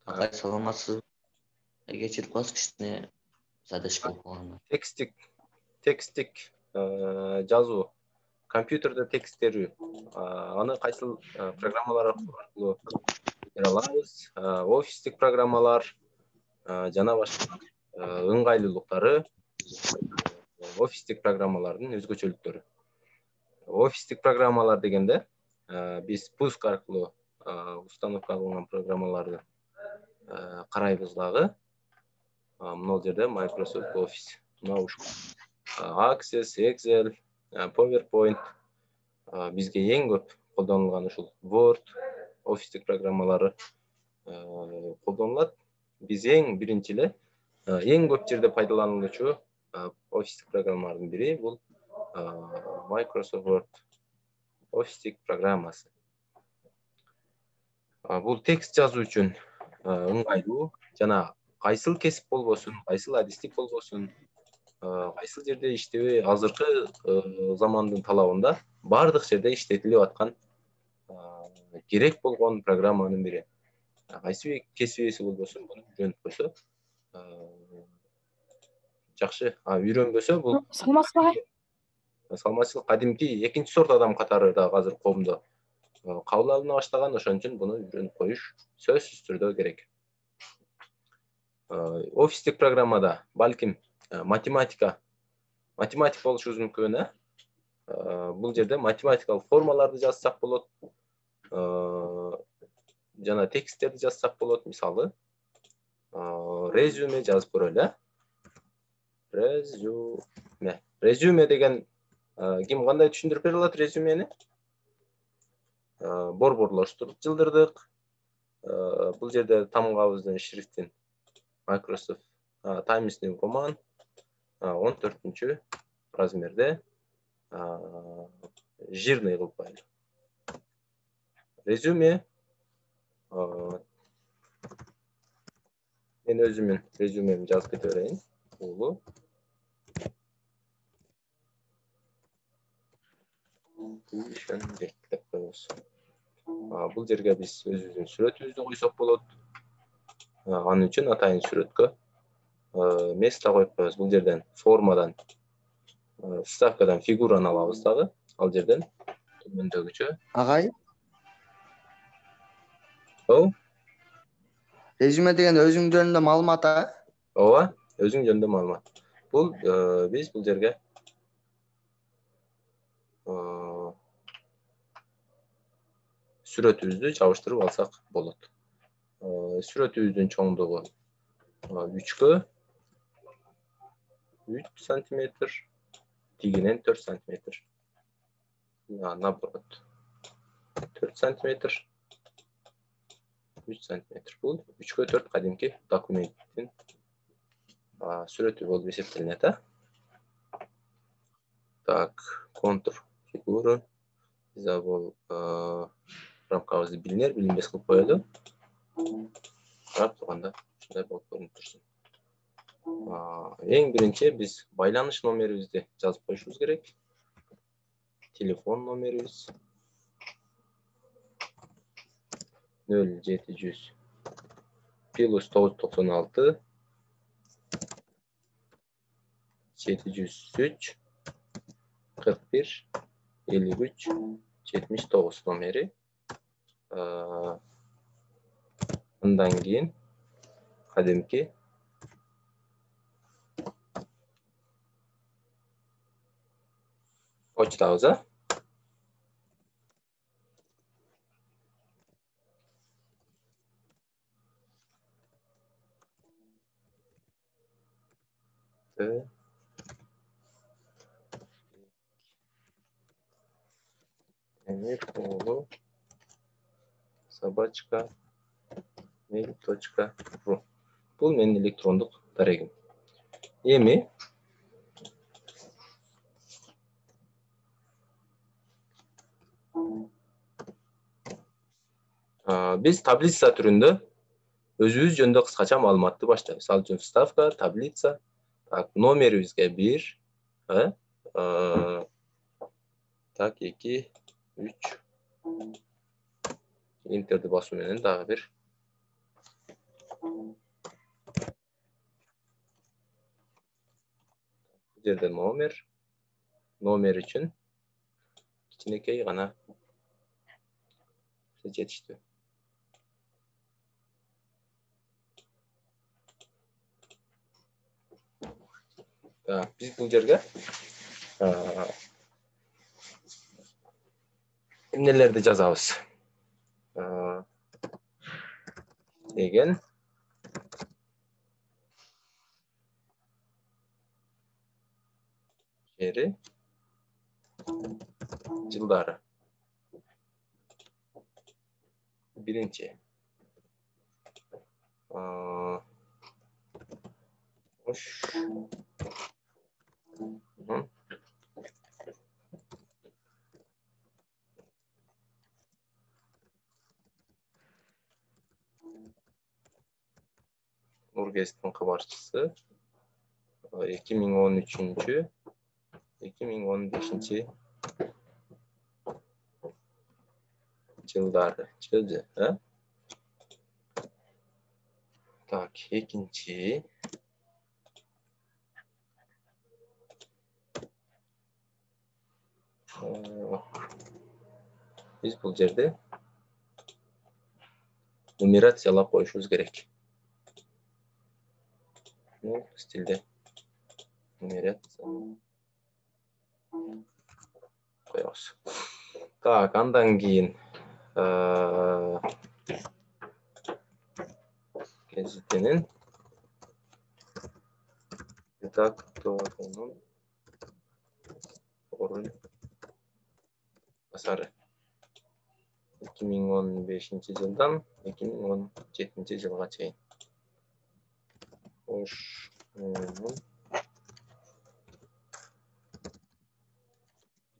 Ағай, саламатсыз. Geçit баскычтын задачка окуганда. Текстик жазуу, компьютерде текст терүү. Аны кайсыл программалар аркылуу бере алабыз? Офистик программалар жана башка ыңгайлуулуктары, офистик программалардын өзгөчөлүктөрү. Офистик программалар дегенде биз пуск аркылуу установка кылган программаларды карайбыз дагы. Мына жерде Microsoft Office, мына ушул Access, Excel, PowerPoint бизге эң көп колдонулган ушул Word, офистик программалары колдонулат. Биз эң биринчи эле эң көп жерде пайдаланылуучу офистик программалардын бири бул Microsoft Word офистик программасы. Бул текст жазуу үчүн ыңгайлуу жана кайсыл кесип болбосун, кайсыл адистик болбосун, кайсыл жерде иштебей, азыркы замандын талабында бардык жерде иштетилип аткан керек болгон программанын бири. Кайсы кесип ээси болбосун, буну үйрөнүп койсо жакшы. Үйрөнбөсө бул саламатчылык кадимки экинчи сорт адам катары да азыр коомдо кабыл алына баштаган, ошон үчүн буну үйрөнүп коюш сөзсүз түрдө керек. Офистик программада балким математик болушубуз мүмкүн, бул жерде математикалык формаларды жазсак болот, жана тексттерди жазсак болот. Мисалы, резюме жазып көрөлү. Резюме деген ким кандай түшүндүрүп бере алат резюмени? Борборлоштуруп жылдырдык. Бул жерде тамгабыздын шрифтин Microsoft Times New Roman 14 размерде жирный кылып коелу. Резюме мен өзүмүн резюмемди жазып кете берейин. Бул жерге биз өзүбүздүн сүрөтүбүздү койсок болот. Анын үчүн атайын сүрөткө место коюп коебуз. Бул жерден формадан, вставкадан фигураны алабыз дагы. Ал жерден төмөндөгүчө. Агай, резюме дегенде өзүң жөнүндө маалымат, Ооба, өзүң жөнүндө маалымат. Бул биз бул жерге сүрөтүбүздү жабыштырып алсак болот. Сүрөтүбүздүн чоңдугу 3 сантиметр, тигинен 4 сантиметр. Наоборот, 4 сантиметр, 3 сантиметр. Бул 3/4 кадимки документтин сүрөтү болуп эсептелинет. Так, контур фигура. Биз бул рамкабызды билинер, билинбес кылып коелу. Карап турганда ушундай болуп көрүнүп турсун. Эң биринчи биз байланыш номерибизди жазып коюшубуз керек. Телефон номерибиз 0700 +996 703 41 53 79 номери. Андан кийин кадимки почтабыз, собачка@mail.ru. Бул менин электрондук дарегим. Эми биз таблица түрүндө өзүбүз жөнүндө кыскача маалыматты баштайбыз. Ал үчүн вставка, таблица, так, номерибизге 1, так, 2, 3. Интерди басуу менен дагы бир жерде номер үчүн кичинекей гана жетиштүү. Biz бул жерге эмнелерди жазабыз? Деген жери жылдары. Биринчи. Нургездин кабарчысы 2013-2015 жылдары. Так, экинчи. Biz бул жерде нумерациялап коюшубуз керек. Стилде нумерация коебуз. Так, андан кийин газетинин редакторунун орун басары 2015 жылдан 2017 жылга чейин.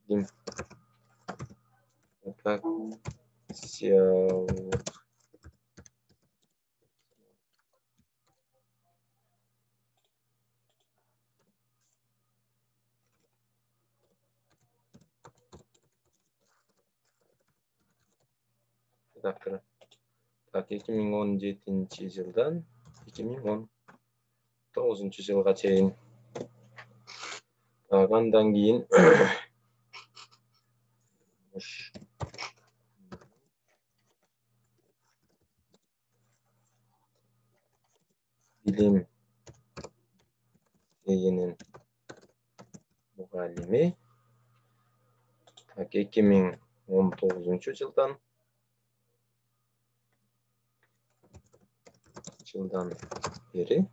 Билим редакциялык редактору. Так, 2017 жылдан 2019 жылга чейин. Так, андан кийин билим дегенин мугалими. Так, 2019 жылдан бери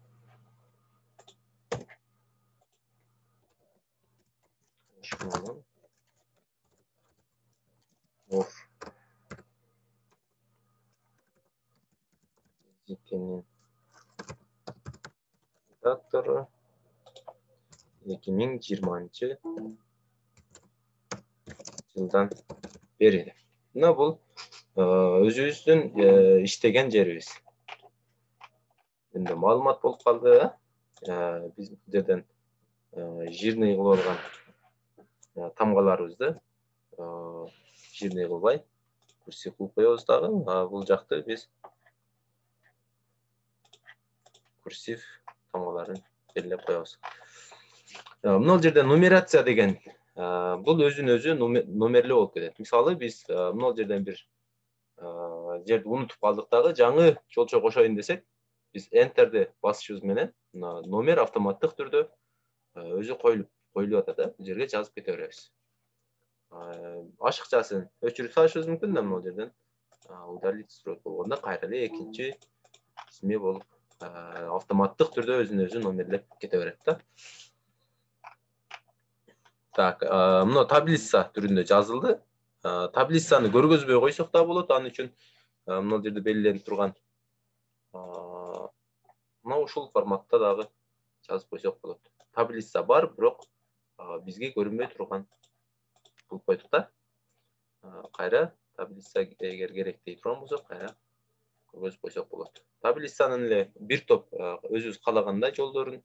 газетинин редактору 2020 жылдан бери. Мына бул өзүбүздүн иштеген жерибиз. Эми маалымат болуп калды. Биз бул жерден жирный кылып алган тамгаларыбызды жирный кылбай курсив кылып коебуз дагы. Бул жакты биз курсив тамгаларын белгилеп коебуз. Мына жерде нумерация деген бул өзүн-өзү номерлөө болуп кетет. Мисалы биз мына жерден бир жерди унутуп калдык дагы, жаңы жолчо кошоюн десек, биз enterди басышыбыз менен номер автоматтык түрдө өзү коюлуп атат да. Бул жерге жазып кете беребиз. Ашыкчасын өчүрүп салышыбыз мүмкүн да мына жерден. Удалить строк болгондо кайра эле экинчи исме болуп автоматтык түрдө өзүн-өзү номерлеп кете берет да. Так, мына таблица түрүндө жазылды. Таблицаны көргөзбөй койсок да болот. Аны үчүн мына жерде белгиленип турган мына ушул форматта дагы жазып койсок болот. Таблица бар, бирок бизге көрүнбөй турган кылып койдук да. Кайра таблица эгер керек дей турган болсок, кайра көргөзүп койсок болот. Таблицанын эле бир топ өзүбүз каалагандай жолдорун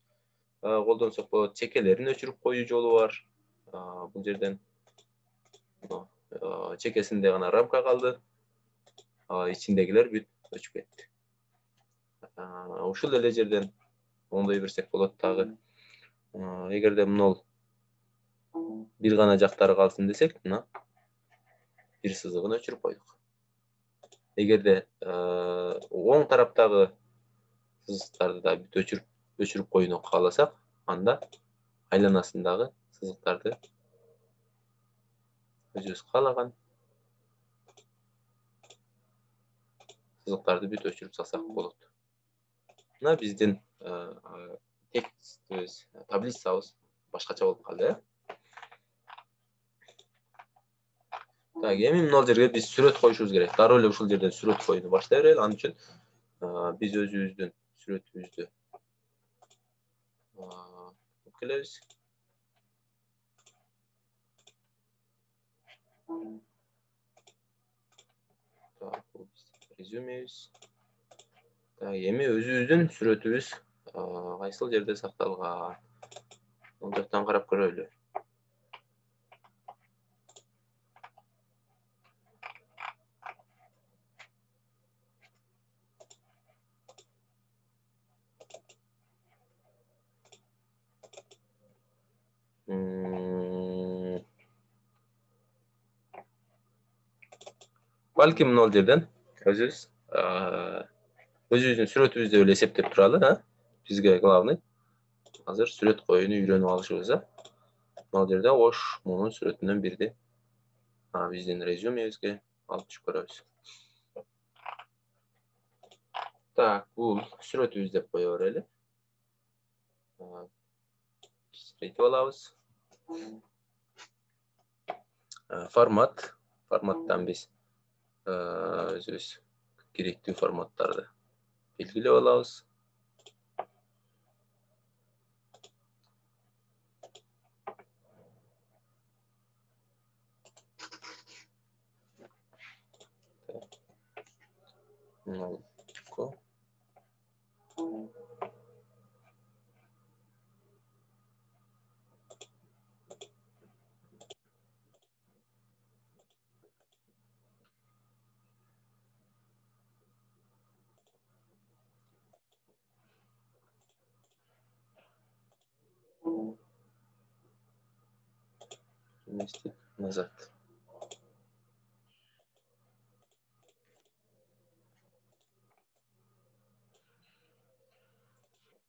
колдонсок болот. Чекелерин өчүрүп коюу жолу бар. Бул жерден чекесинде гана рамка калды. Ичиндегилер бүт өчүп кетти. Ушул эле жерден оңдой берсек болот дагы. Эгерде нол бир гана жактары калсын десек, мына бир сызыгын өчүрүп койдук. Эгерде оң тараптагы сызыктарды да бүт өчүрүп коюуну кааласак, анда айланасындагы сызыктарды өзүбүз каалаган сызыктарды бүт өчүрүп салсак болот. Мына биздин текстибиз, таблицабыз башкача болуп калды, Так, эми мына жерге биз сүрөт коюшубуз керек. Дароо эле ушул жерден сүрөт коюуну баштай берели. Ал үчүн биз өзүбүздүн сүрөтүбүздү келебиз. Так, бул биздин резюмебиз. Так, эми өзүбүздүн сүрөтүбүз кайсыл жерде сакталган? Бул жактан карап көрөлү. Балким мына жерден өзүбүздүн сүрөтүбүздү эле эсептеп туралы, бизге главный азыр сүрөт коюуну үйрөнүп алышыбыз. Мына жерде ош мунун сүрөтүнөн бирди биздин резюмебизге алып түшүп көрөбүз. Так, бул сүрөтүбүз деп кое берели. Эйтип алабыз. Форматтан биз өзүбүз керектүү форматтарды белгилеп алабыз. Назад.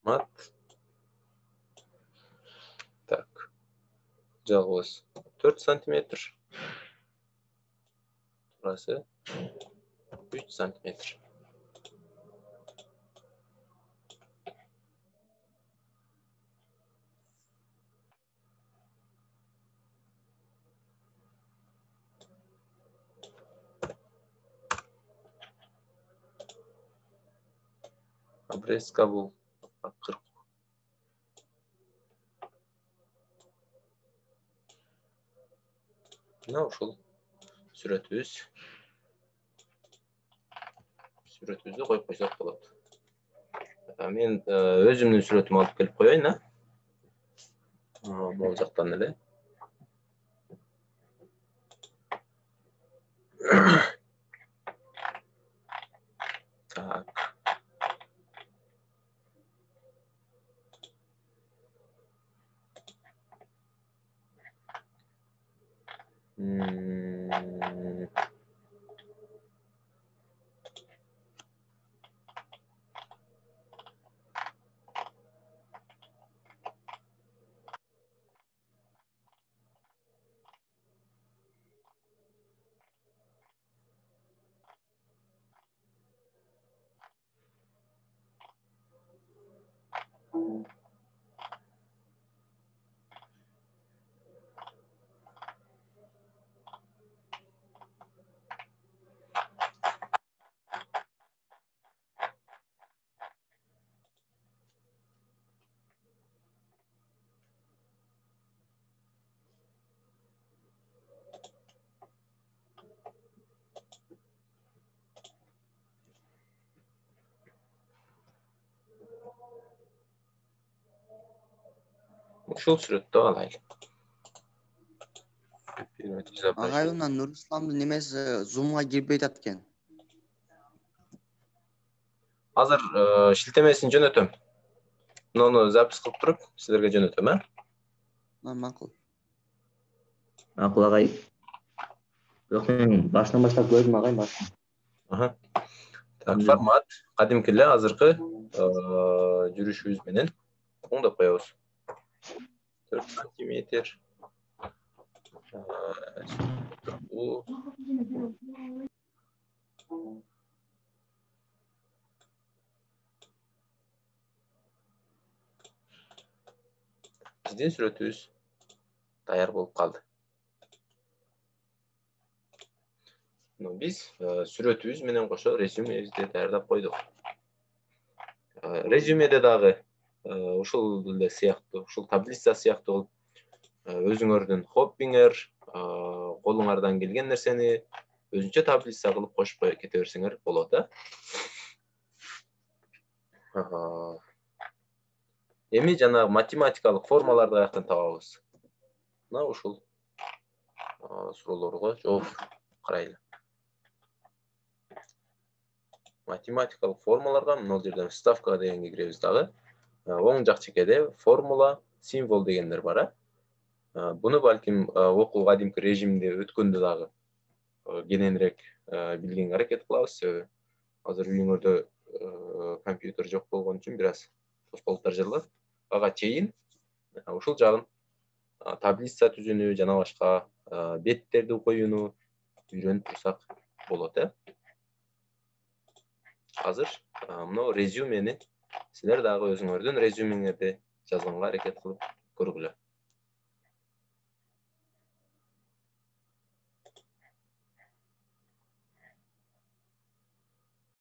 Мат. Так. Жалғыз 4 сантиметр. Burası 3 santimetre. Обрезка bu 40. Мына ушул сүрөтүбүздү коюп койсок болот. Мен өзүмдүн сүрөтүмдү алып келип коеюн, Бул жактан эле. Так. Ушул сүрөттү алайлы. Ағайына Нұрисламдын немеси зумга кирбей атат экен. Азыр шилтемесин жөнөтөм. Муну запись кылып туруп силерге жөнөтөм, Макул. Макул агай. Бирок мен башынан баштап көрдүм агай башын. Аха. Так, формат кадимки эле азыркы жүрүшүбүз менен оңдоп коебуз. 4 сантиметр. Bu биздин сүрөтүбүз даяр болуп калды. Биз сүрөтүбүз менен кошо резюмебизди даярдап койдук. Резюмеде дагы ушул эле сыяктуу, ушул таблица сыяктуу өзүңөрдүн хоббиңер, колуңардан келген нерсени өзүнчө таблица кылып кошуп кете берсеңер болот, Эми жанагы математикалык формаларды каяктан табабыз? Мына ушул суроолорго жооп карайлы. Математикалык формаларга мына жерден вставка дегенге киребиз дагы. Оң жак чекеде формула, символ дегендер бар, Буну балким окуу кадимки режимде өткөндө дагы кененирээк билгенге аракет кылабыз, себеби азыр үйүңөрдө компьютер жок болгон үчүн бир аз тоскоолдуктар жаралат. Ага чейин ушул жагын таблица түзүүнү жана башка беттерди коюуну үйрөнүп турсак болот, Азыр мына резюмени силер дагы өзүңөрдүн резюмеңерди жазганга аракет кылып көргүлө.